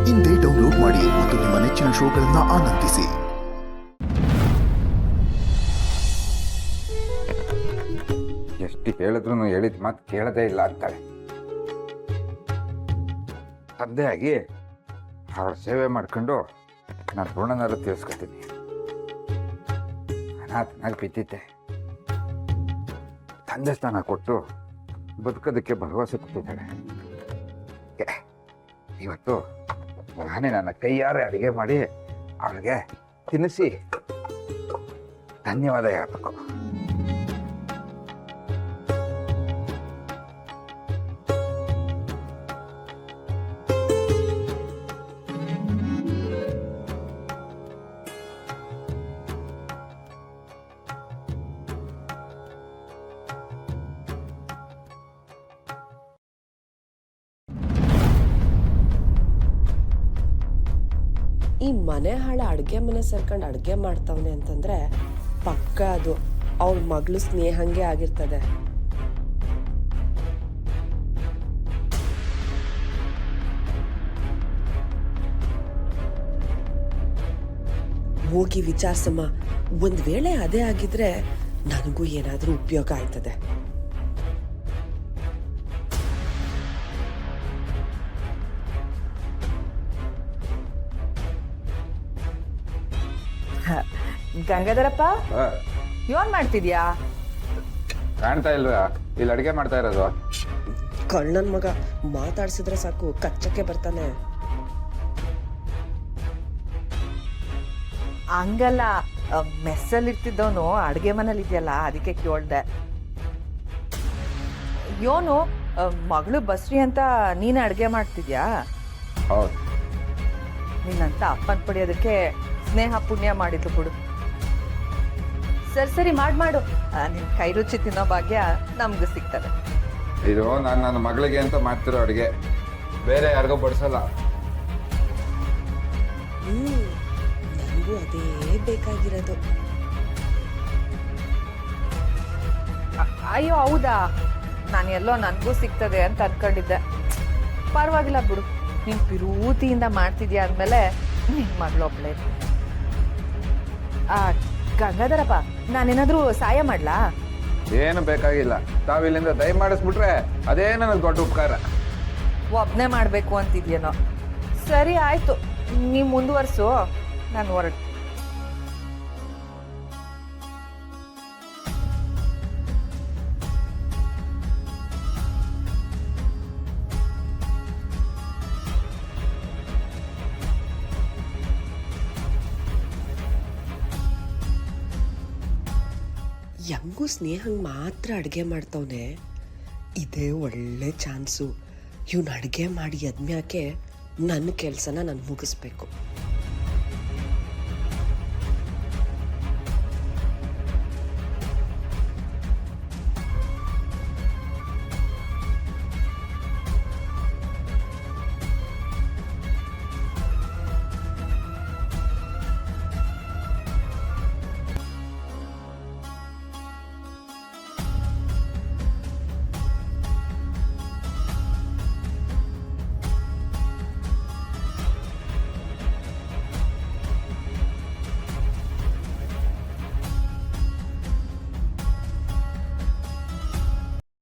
ಇಂದೇ ಡೌನ್ಲೋಡ್ ಮಾಡಿ ಮತ್ತು ನಿಮ್ಮ ನೆಚ್ಚಿನ ಶೋಗಳನ್ನು ಆನಂದಿಸಿ. ಎಷ್ಟು ಹೇಳಿದ್ರು ಹೇಳಿದ ಮಾತು ಕೇಳದೇ ಇಲ್ಲ ಅಂತಾಳೆ. ತಂದೆಯಾಗಿ ಅವಳ ಸೇವೆ ಮಾಡ್ಕೊಂಡು ನಾನು ಋಣನಾರು ತೀರಿಸ್ಕೊತೀನಿ. ಅನಾಥನಾಗಿ ಬಿದ್ದಿದ್ದೆ, ತಂದೆ ಸ್ಥಾನ ಕೊಟ್ಟು ಬದುಕೋದಕ್ಕೆ ಭರವಸೆ ಕೊಟ್ಟಿದ್ದಾಳೆ. ಇವತ್ತು ನಾನೇ ನನ್ನ ಕೈಯಾರೆ ಅಡುಗೆ ಮಾಡಿ ಅವಳಿಗೆ ತಿನ್ನಿಸಿ ಧನ್ಯವಾದ ಹೇಳ್ಬೇಕು. ಈ ಮನೆ ಹಾಳ ಅಡುಗೆ ಮನೆ ಸೇರ್ಕೊಂಡು ಅಡುಗೆ ಮಾಡ್ತಾವನೆ ಅಂತಂದ್ರೆ ಪಕ್ಕ ಅದು ಅವಳ ಮಗಳು ಸ್ನೇಹಂಗೆ ಆಗಿರ್ತದೆ. ಹೋಗಿ ವಿಚಾರಿಸಮ್ಮ, ಒಂದ್ ವೇಳೆ ಅದೇ ಆಗಿದ್ರೆ ನನಗೂ ಏನಾದ್ರೂ ಉಪಯೋಗ ಆಯ್ತದೆ. ಗಂಗಾಧರಪ್ಪ, ಏನ್ ಮಾಡ್ತಿದ್ಯಾ? ಕಾಣ್ತಾ ಇಲ್ವಾ ಇಲ್ಲಿ ಅಡುಗೆ ಮಾಡ್ತಾ ಇರೋದು? ಕಳ್ಳನ್ ಮಗ ಮಾತಾಡ್ಸಿದ್ರೆ ಸಾಕು ಕಚ್ಚಕ್ಕೆ ಬರ್ತಾನೆ. ಹಂಗಲ್ಲ, ಮೆಸ್ಸಲ್ಲಿ ಇರ್ತಿದ್ದವನು ಅಡ್ಗೆ ಮನೇಲಿ ಇದೆಯಲ್ಲ, ಅದಕ್ಕೆ ಕೇಳ್ದೆ. ಯೋನು ಮಗಳು ಬಸ್ರಿ ಅಂತ ನೀನೇ ಅಡ್ಗೆ ಮಾಡ್ತಿದ್ಯಾ? ಹೌದು. ನಿನ್ನಂತ ಅಪ್ಪನ್ ಪಡೆಯೋದಕ್ಕೆ ಸ್ನೇಹ ಪುಣ್ಯ ಮಾಡಿದ್ಲು ಬಿಡು. ಸರಿ ಮಾಡು, ನಿನ್ ಕೈ ರುಚಿ ತಿನ್ನೋ ಭಾಗ್ಯ ನಮ್ಗೂ ಸಿಗ್ತದೆ. ಇದು ನಾನು ನನ್ನ ಮಗಳಿಗೆ ಅಂತ ಮಾಡ್ತಿರೋ ಅಡುಗೆ, ಬೇರೆ ಯಾರಿಗೋ ಬಡಿಸಲ್ಲ. ನನಗೂ ಅದೇ ಬೇಕಾಗಿರೋದು. ಅಯ್ಯೋ ಹೌದಾ, ನಾನು ಎಲ್ಲೋ ನನಗೂ ಸಿಗ್ತದೆ ಅಂತ ಅನ್ಕೊಂಡಿದ್ದೆ. ಪರವಾಗಿಲ್ಲ ಬಿಡು, ನೀನ್ ಪಿರೂತಿಯಿಂದ ಮಾಡ್ತಿದ್ಯಾ ಅಂದಮೇಲೆ ನಿನ್ ಮಗಳೊಬ್ಳೆ. ಗಂಗಾಧರಪ್ಪ, ನಾನೇನಾದ್ರೂ ಸಹಾಯ ಮಾಡ್ಲಾ? ಏನು ಬೇಕಾಗಿಲ್ಲ, ತಾವಿಲ್ಲಿಂದ ದಯ ಮಾಡಿಸ್ಬಿಟ್ರೆ ಅದೇ ನನಗೆ ದೊಡ್ಡ ಉಪಕಾರ. ಒಬ್ನೇ ಮಾಡ್ಬೇಕು ಅಂತಿದ್ಯೇನೋ? ಸರಿ ಆಯ್ತು, ನೀ ಮುಂದುವರ್ಸು, ನಾನು ಹೊರಟು. ಹೆಂಗೂ ಸ್ನೇಹಂಗೆ ಮಾತ್ರ ಅಡುಗೆ ಮಾಡ್ತವನೆ. ಇದೇ ಒಳ್ಳೆ ಚಾನ್ಸು. ಇವನು ಅಡುಗೆ ಮಾಡಿ ಅದ್ಮ್ಯಾಕೆ ನನ್ನ ಕೆಲಸನ ನಾನು ಮುಗಿಸ್ಬೇಕು.